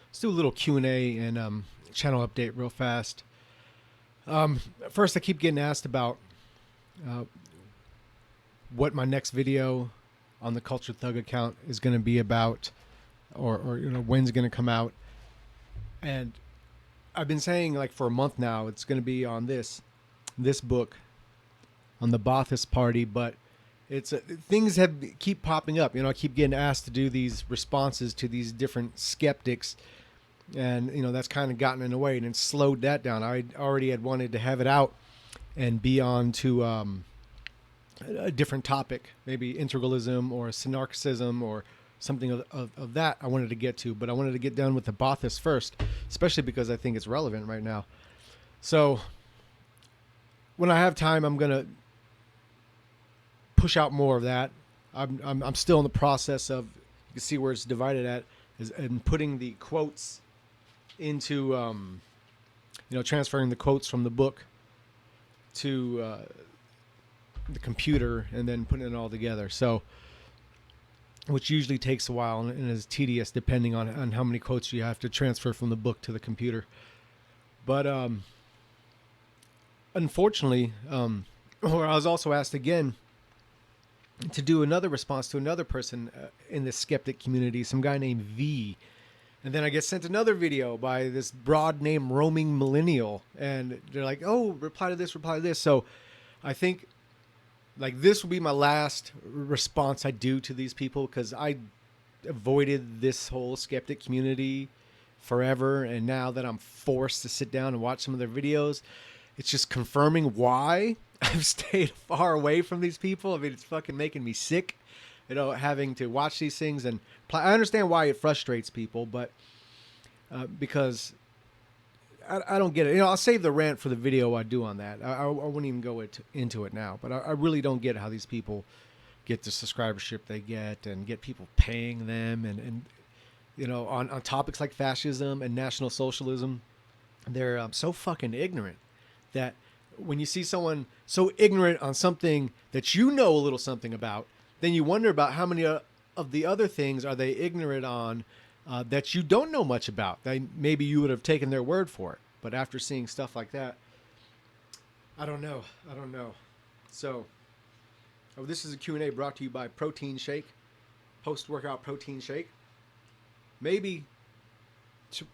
Let's do a little Q&A and channel update real fast. First, I keep getting asked about uh, what my next video on the Culture Thug account is going to be about, or when's it going to come out. And I've been saying like for a month now it's going to be on this book on the Ba'athist Party, but it's things have keep popping up. I keep getting asked to do these responses to these different skeptics, and that's kind of gotten in the way and it slowed that down. I already had wanted to have it out and be on to a different topic, maybe integralism or synarchism or something of that I wanted to get to, but I wanted to get done with the Ba'athist first, especially because I think it's relevant right now. So when I have time, I'm going to push out more of that. I'm still in the process of, you can see where it's divided at, is and putting the quotes into, transferring the quotes from the book to the computer and then putting it all together. So, which usually takes a while and is tedious depending on how many quotes you have to transfer from the book to the computer. But unfortunately, or I was also asked again to do another response to another person in the skeptic community, some guy named V. And then I get sent another video by this broad name Roaming Millennial. And they're like, oh, reply to this, reply to this. So I think like this will be my last response I do to these people, because I avoided this whole skeptic community forever. And now that I'm forced to sit down and watch some of their videos, it's just confirming why I've stayed far away from these people. I mean, it's fucking making me sick, having to watch these things. And I understand why it frustrates people, but because I don't get it. I'll save the rant for the video I do on that. I wouldn't even go into it now, but I really don't get how these people get the subscribership they get and get people paying them. And on topics like fascism and National Socialism, they're so fucking ignorant that when you see someone so ignorant on something that you know a little something about, then you wonder about how many of the other things are they ignorant on that you don't know much about. Maybe you would have taken their word for it. But after seeing stuff like that, I don't know. So this is a Q&A brought to you by Protein Shake, post-workout protein shake. Maybe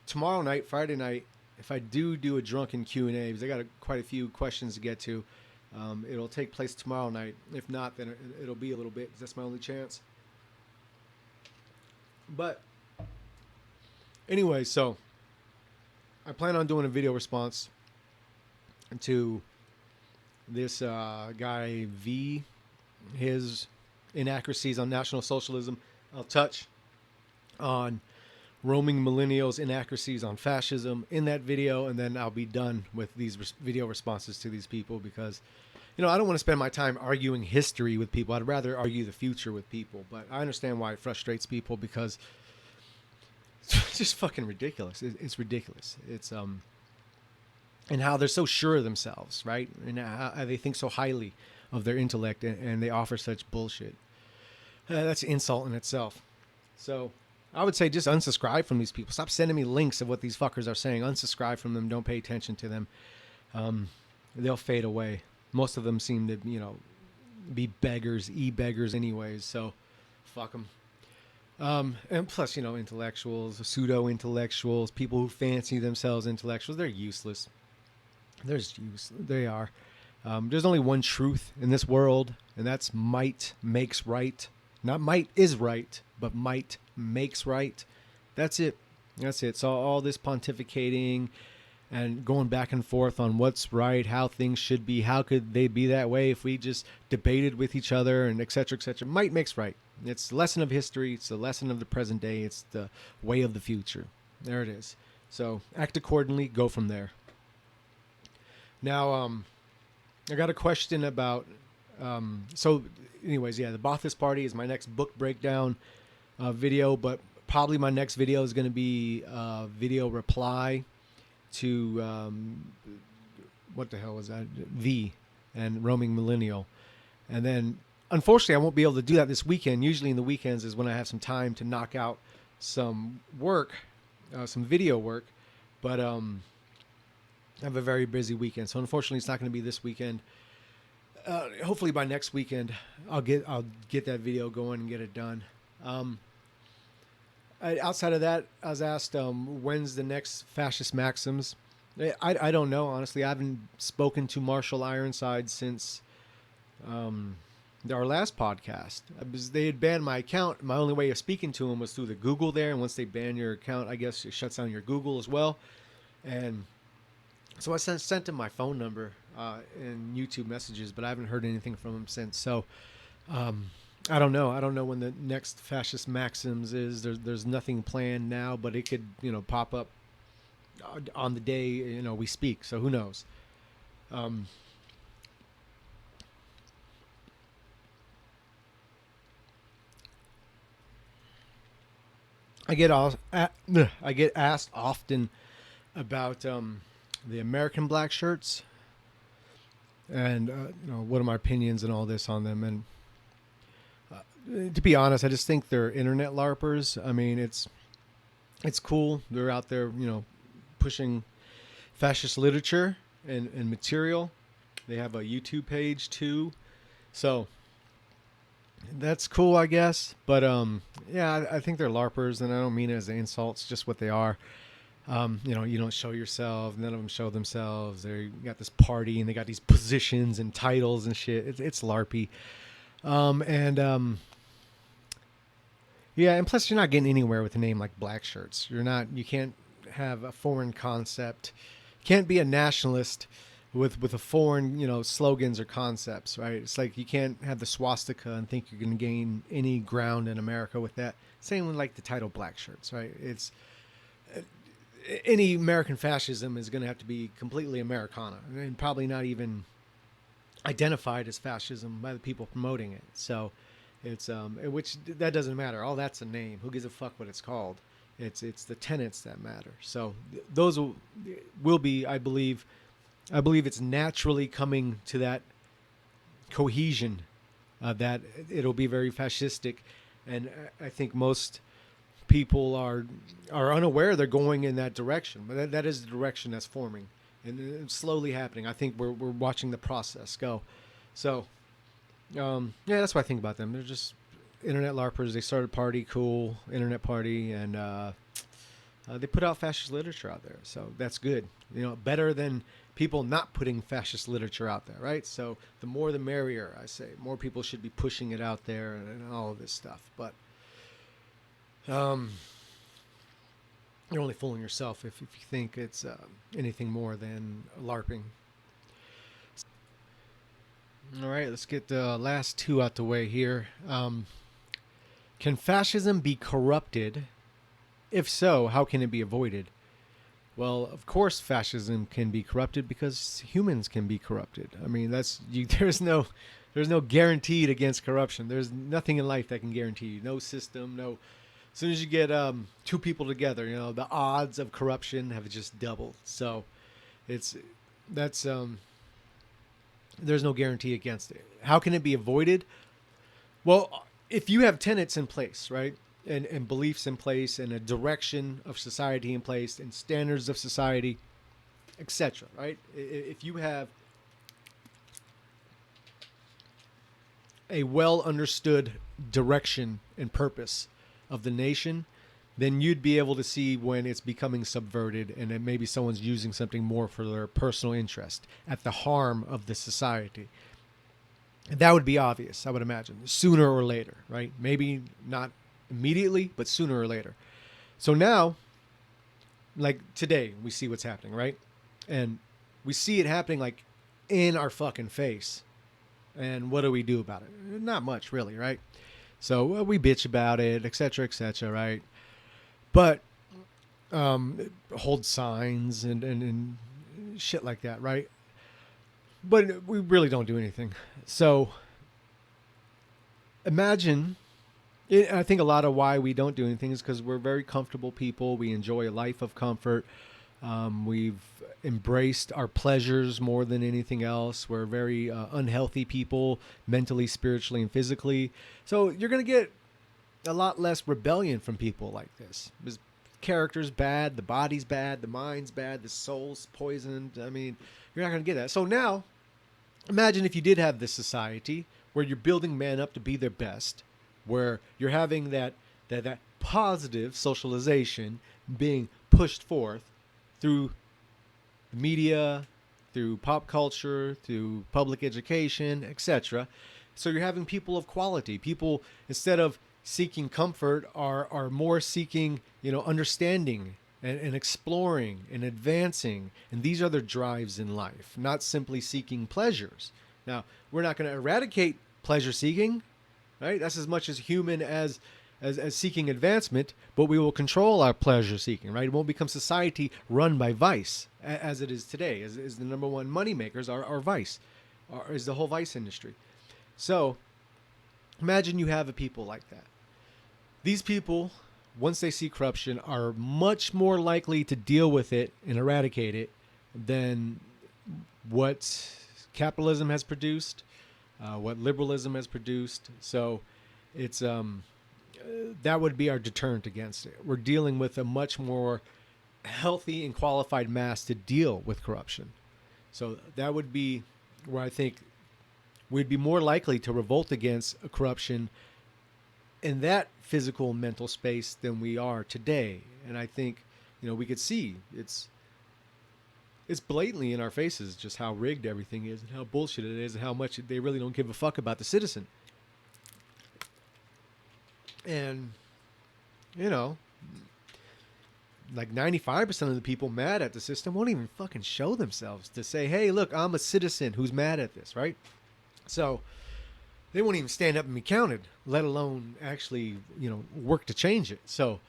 tomorrow night, Friday night, if I do a Drunken Q&A, because I got quite a few questions to get to, it'll take place tomorrow night. If not, then it'll be a little bit, because that's my only chance. But anyway, so I plan on doing a video response to this guy V, his inaccuracies on National Socialism. I'll touch on Roaming Millennials' inaccuracies on fascism in that video, and then I'll be done with these video responses to these people, because I don't want to spend my time arguing history with people. I'd rather argue the future with people. But I understand why it frustrates people, because it's just fucking ridiculous. It's ridiculous. It's and how they're so sure of themselves, right? And how they think so highly of their intellect, and they offer such bullshit. That's an insult in itself. So I would say just unsubscribe from these people. Stop sending me links of what these fuckers are saying. Unsubscribe from them. Don't pay attention to them. They'll fade away. Most of them seem to, be beggars, e-beggars anyways. So fuck them. And plus, intellectuals, pseudo-intellectuals, people who fancy themselves intellectuals, they're useless. They are. There's only one truth in this world, and that's might makes right. Not might is right, but might makes right. That's it. So all this pontificating and going back and forth on what's right, how things should be, how could they be that way if we just debated with each other, and et cetera, et cetera. Might makes right. It's a lesson of history. It's a lesson of the present day. It's the way of the future. There it is. So act accordingly. Go from there. Now, I got a question about, so anyways, the Ba'athist Party is my next book breakdown video, but probably my next video is going to be a video reply to, what the hell was that? V and Roaming Millennial. And then, unfortunately, I won't be able to do that this weekend. Usually in the weekends is when I have some time to knock out some work some video work, but I have a very busy weekend, so unfortunately, it's not going to be this weekend. Hopefully, by next weekend, I'll get that video going and get it done. Um, Outside of that, I was asked when's the next Fascist Maxims. I don't know, honestly. I haven't spoken to Marshall Ironside since um, our last podcast. They had banned my account. My only way of speaking to him was through the Google there. And once they ban your account, I guess it shuts down your Google as well. And so I sent him my phone number in YouTube messages, but I haven't heard anything from him since. So um, I don't know. I don't know when the next Fascist Maxims is. There's nothing planned now, but it could pop up on the day we speak. So who knows? Um, I get asked often about the American black shirts and what are my opinions and all this on them. And to be honest, I just think they're internet larpers. I mean, it's cool. They're out there, pushing fascist literature and material. They have a YouTube page too, so that's cool, I guess. But yeah, I think they're larpers, and I don't mean it as an insult. It's just what they are. You don't show yourself. None of them show themselves. They got this party, and they got these positions and titles and shit. It's larpy. And yeah, and plus you're not getting anywhere with a name like Black Shirts. You can't have a foreign concept. You can't be a nationalist with a foreign, slogans or concepts, right? It's like you can't have the swastika and think you're going to gain any ground in America with that. Same with like the title Black Shirts, right? It's any American fascism is going to have to be completely Americana and probably not even identified as fascism by the people promoting it. So it's which that doesn't matter. All that's a name. Who gives a fuck what it's called? It's the tenets that matter. So those will be, I believe it's naturally coming to that cohesion, that it'll be very fascistic, and I think most people are unaware they're going in that direction. But that is the direction that's forming, and it's slowly happening. I think we're watching the process go. So yeah, that's what I think about them. They're just internet larpers. They started a party, cool internet party, and they put out fascist literature out there. So that's good. Better than people not putting fascist literature out there, right? So the more the merrier, I say. More people should be pushing it out there and all of this stuff. But you're only fooling yourself if you think it's anything more than LARPing. All right, let's get the last two out the way here. Can fascism be corrupted? If so, how can it be avoided? Well, of course, fascism can be corrupted because humans can be corrupted. I mean, there's no guaranteed against corruption. There's nothing in life that can guarantee you. No system. No. As soon as you get two people together, the odds of corruption have just doubled. So, that's there's no guarantee against it. How can it be avoided? Well, if you have tenets in place, right? And beliefs in place, and a direction of society in place, and standards of society, etc. Right? If you have a well understood direction and purpose of the nation, then you'd be able to see when it's becoming subverted, and then maybe someone's using something more for their personal interest at the harm of the society. And that would be obvious, I would imagine, sooner or later, right? Maybe not immediately, but sooner or later. So now, like today, we see what's happening, right? And we see it happening like in our fucking face. And what do we do about it? Not much, really, right? So we bitch about it, etc., right? But hold signs and shit like that, right? But we really don't do anything. So imagine, I think a lot of why we don't do anything is because we're very comfortable people. We enjoy a life of comfort. We've embraced our pleasures more than anything else. We're very unhealthy people, mentally, spiritually, and physically. So you're going to get a lot less rebellion from people like this. Because character's bad, the body's bad, the mind's bad, the soul's poisoned. I mean, you're not going to get that. So now, imagine if you did have this society where you're building men up to be their best, where you're having that positive socialization being pushed forth through the media, through pop culture, through public education, etc. So you're having people of quality. People, instead of seeking comfort, are more seeking, understanding and exploring and advancing. And these are their drives in life, not simply seeking pleasures. Now, we're not going to eradicate pleasure seeking, right? That's as much as human as seeking advancement, but we will control our pleasure seeking, right? It won't become society run by vice as it is today, as the number one money makers are vice, is the whole vice industry. So imagine you have a people like that. These people, once they see corruption, are much more likely to deal with it and eradicate it than what capitalism has produced, what liberalism has produced. So it's that would be our deterrent against it. We're dealing with a much more healthy and qualified mass to deal with corruption. So that would be where I think we'd be more likely to revolt against a corruption in that physical and mental space than we are today. And I think, we could see it's blatantly in our faces just how rigged everything is and how bullshit it is and how much they really don't give a fuck about the citizen. And, like 95% of the people mad at the system won't even fucking show themselves to say, hey, look, I'm a citizen who's mad at this, right? So they won't even stand up and be counted, let alone actually, work to change it. So,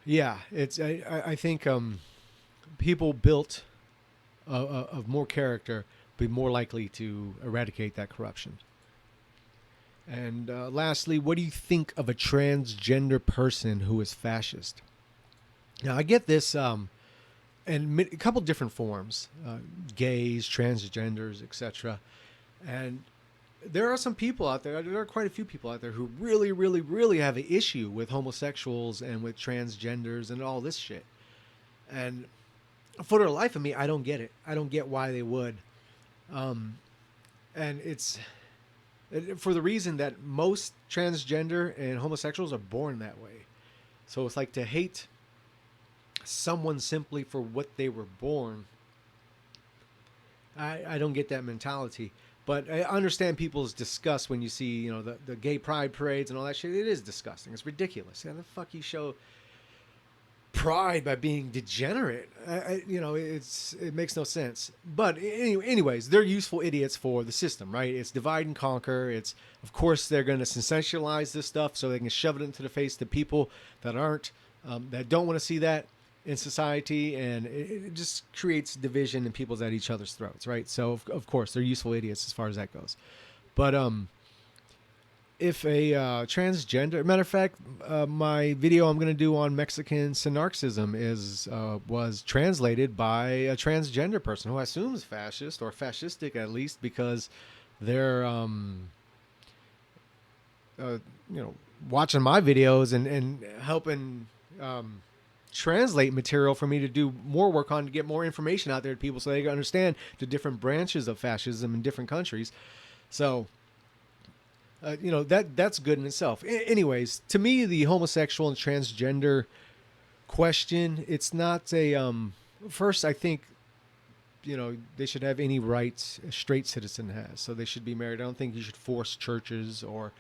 yeah, I think people built of more character be more likely to eradicate that corruption. And lastly, what do you think of a transgender person who is fascist? Now, I get this in a couple different forms, gays, transgenders, etc. And there are some people out there, there are quite a few people out there who really, really, really have an issue with homosexuals and with transgenders and all this shit. And for the life of me, I don't get it. I don't get why they would. And it's for the reason that most transgender and homosexuals are born that way. So it's like to hate someone simply for what they were born. I don't get that mentality. But I understand people's disgust when you see, the gay pride parades and all that shit. It is disgusting. It's ridiculous. How the fuck you show pride by being degenerate? It makes no sense. But anyways, they're useful idiots for the system, right? It's divide and conquer. It's, of course, they're going to sensationalize this stuff so they can shove it into the face to people that aren't, that don't want to see that in society, and it just creates division and people's at each other's throats, right? So of course they're useful idiots as far as that goes. But if a transgender, matter of fact, my video I'm going to do on Mexican synarxism was translated by a transgender person who I assume is fascist or fascistic at least, because they're watching my videos and helping translate material for me to do more work on, to get more information out there to people so they can understand the different branches of fascism in different countries. So, that's good in itself. Anyways, to me, the homosexual and transgender question, it's not a, first, I think, they should have any rights a straight citizen has. So they should be married. I don't think you should force churches or,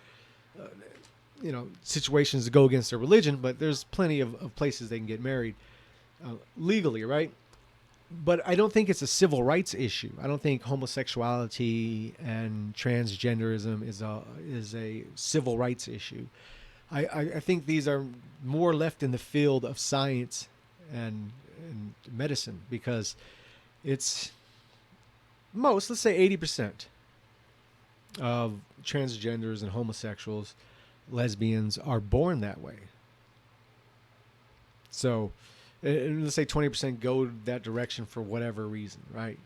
situations to go against their religion, but there's plenty of places they can get married legally, right? But I don't think it's a civil rights issue. I don't think homosexuality and transgenderism is a civil rights issue. I think these are more left in the field of science and medicine, because it's let's say 80% of transgenders and homosexuals, lesbians, are born that way. So let's say 20% go that direction for whatever reason, right?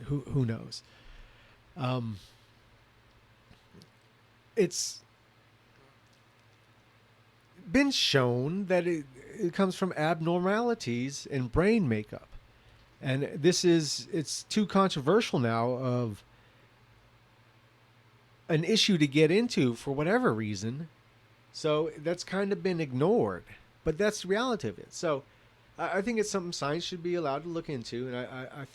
Who knows? been shown that it comes from abnormalities in brain makeup. And it's too controversial now of an issue to get into for whatever reason. So that's kind of been ignored. But that's the reality of it. So I think it's something science should be allowed to look into, and I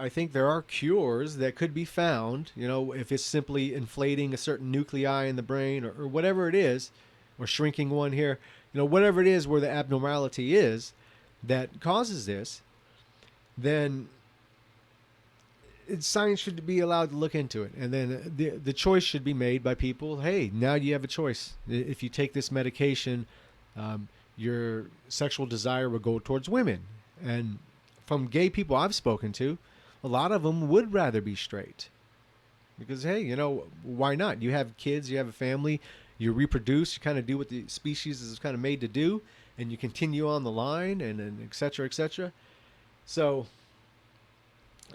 think there are cures that could be found. You know, if it's simply inflating a certain nuclei in the brain, or whatever it is, or shrinking one here, you know, whatever it is where the abnormality is that causes this, then science should be allowed to look into it, and then the choice should be made by people. Hey, now you have a choice. If you take this medication, your sexual desire will go towards women. And from gay people I've spoken to, a lot of them would rather be straight. Because, hey, you know, why not? You have kids, you have a family, you reproduce, you kind of do what the species is kind of made to do, and you continue on the line, and et cetera, et cetera. So,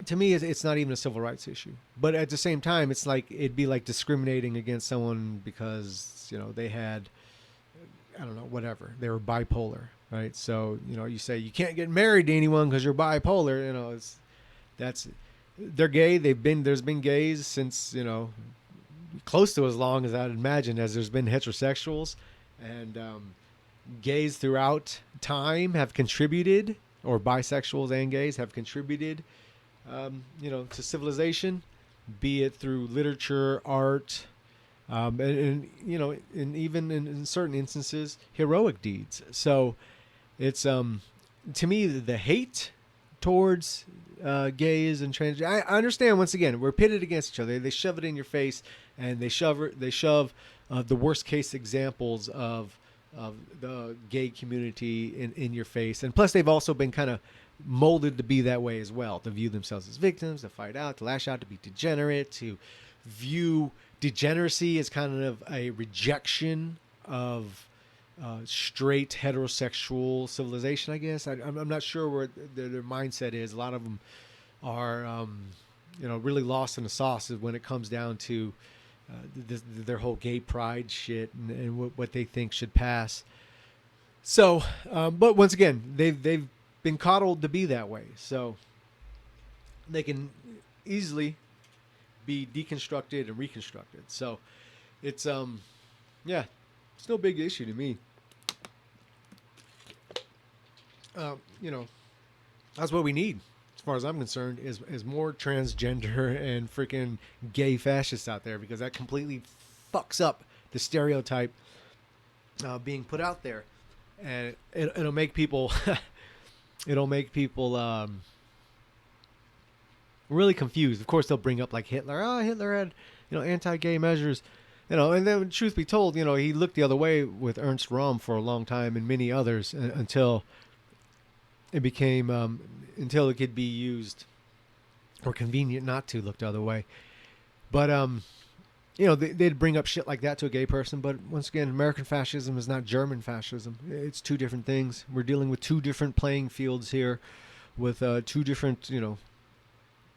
to me, it's not even a civil rights issue. But at the same time, it's like, it'd be like discriminating against someone because, you know, they had, I don't know, whatever. They were bipolar, right? So, you know, you say you can't get married to anyone because you're bipolar. You know, they're gay. There's been gays since, you know, close to as long as I'd imagine as there's been heterosexuals, and gays throughout time have contributed, or bisexuals and gays have contributed, you know, to civilization, be it through literature, art. And you know, and even in certain instances, heroic deeds. So it's to me, the hate towards gays and trans. I understand, once again, we're pitted against each other. They shove it in your face, and they shove the worst case examples of the gay community in your face. And plus, they've also been kind of molded to be that way as well, to view themselves as victims, to fight out, to lash out, to be degenerate, to view degeneracy is kind of a rejection of straight heterosexual civilization, I guess. I'm not sure where their mindset is. A lot of them are, you know, really lost in the sauce when it comes down to their whole gay pride shit and what they think should pass. So, but once again, they've been coddled to be that way. So they can easily be deconstructed and reconstructed. So it's yeah, it's no big issue to me. You know, that's what we need, as far as I'm concerned, is more transgender and freaking gay fascists out there, because that completely fucks up the stereotype being put out there, and it'll make people really confused. Of course, they'll bring up like Hitler. Oh, Hitler had, you know, anti-gay measures, you know. And then, truth be told, you know, he looked the other way with Ernst Röhm for a long time, and many others, until it became until it could be used or convenient not to look the other way. But you know, they'd bring up shit like that to a gay person. But once again, American fascism is not German fascism. It's two different things. We're dealing with two different playing fields here, with two different, you know,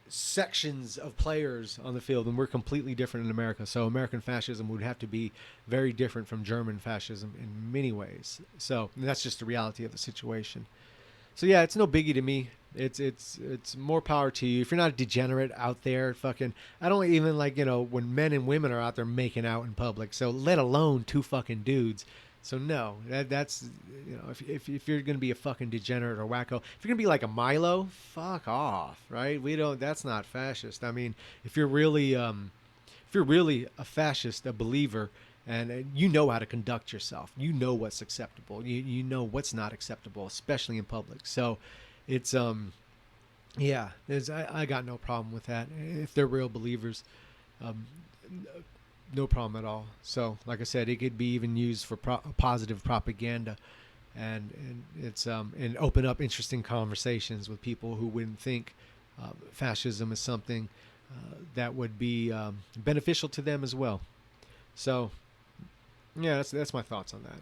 sections of players on the field, and we're completely different in America. So American fascism would have to be very different from German fascism in many ways. So that's just the reality of the situation. So yeah, it's no biggie to me. It's more power to you. If you're not a degenerate out there, fucking, I don't even like, you know, when men and women are out there making out in public. So let alone two fucking dudes. So no, that's, you know, if you're gonna be a fucking degenerate or wacko, if you're gonna be like a Milo, fuck off, right? That's not fascist. I mean, if you're really a fascist, a believer, and you know how to conduct yourself, you know what's acceptable, you know what's not acceptable, especially in public. So it's yeah, I got no problem with that if they're real believers. No problem at all. So, like I said, it could be even used for positive propaganda, and it's and open up interesting conversations with people who wouldn't think fascism is something that would be beneficial to them as well. So, yeah, that's my thoughts on that.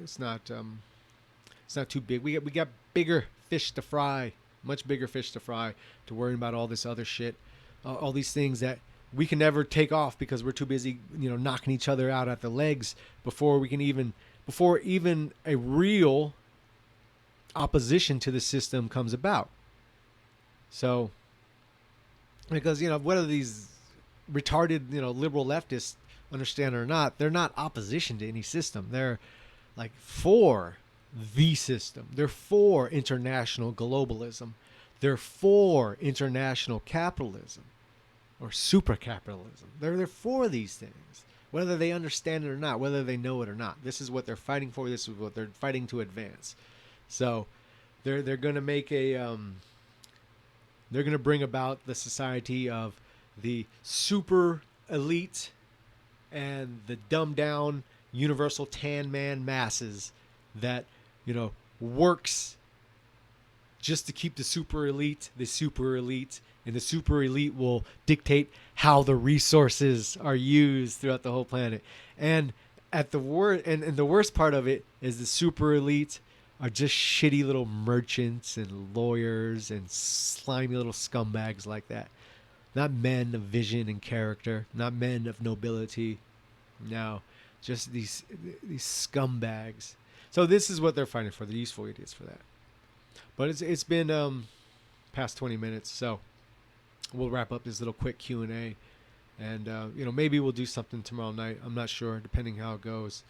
It's not too big. We got bigger fish to fry, much bigger fish to fry, to worry about all this other shit, all these things that we can never take off because we're too busy, you know, knocking each other out at the legs before we can even before even a real opposition to the system comes about. So, because, whether these retarded, liberal leftists understand it or not, they're not opposition to any system. They're like for the system. They're for international globalism. They're for international capitalism or super capitalism. They're for these things, whether they understand it or not, whether they know it or not. This is what they're fighting for. This is what they're fighting to advance. So they're going to make they're going to bring about the society of the super elite and the dumbed down universal tan man masses that, works just to keep the super elite, and the super elite will dictate how the resources are used throughout the whole planet. And at the and the worst part of it is the super elite are just shitty little merchants and lawyers and slimy little scumbags like that. Not men of vision and character, not men of nobility. No, just these scumbags. So this is what they're fighting for, the useful idiots for that. But it's been past 20 minutes, so we'll wrap up this little quick Q&A. And, maybe we'll do something tomorrow night. I'm not sure, depending how it goes.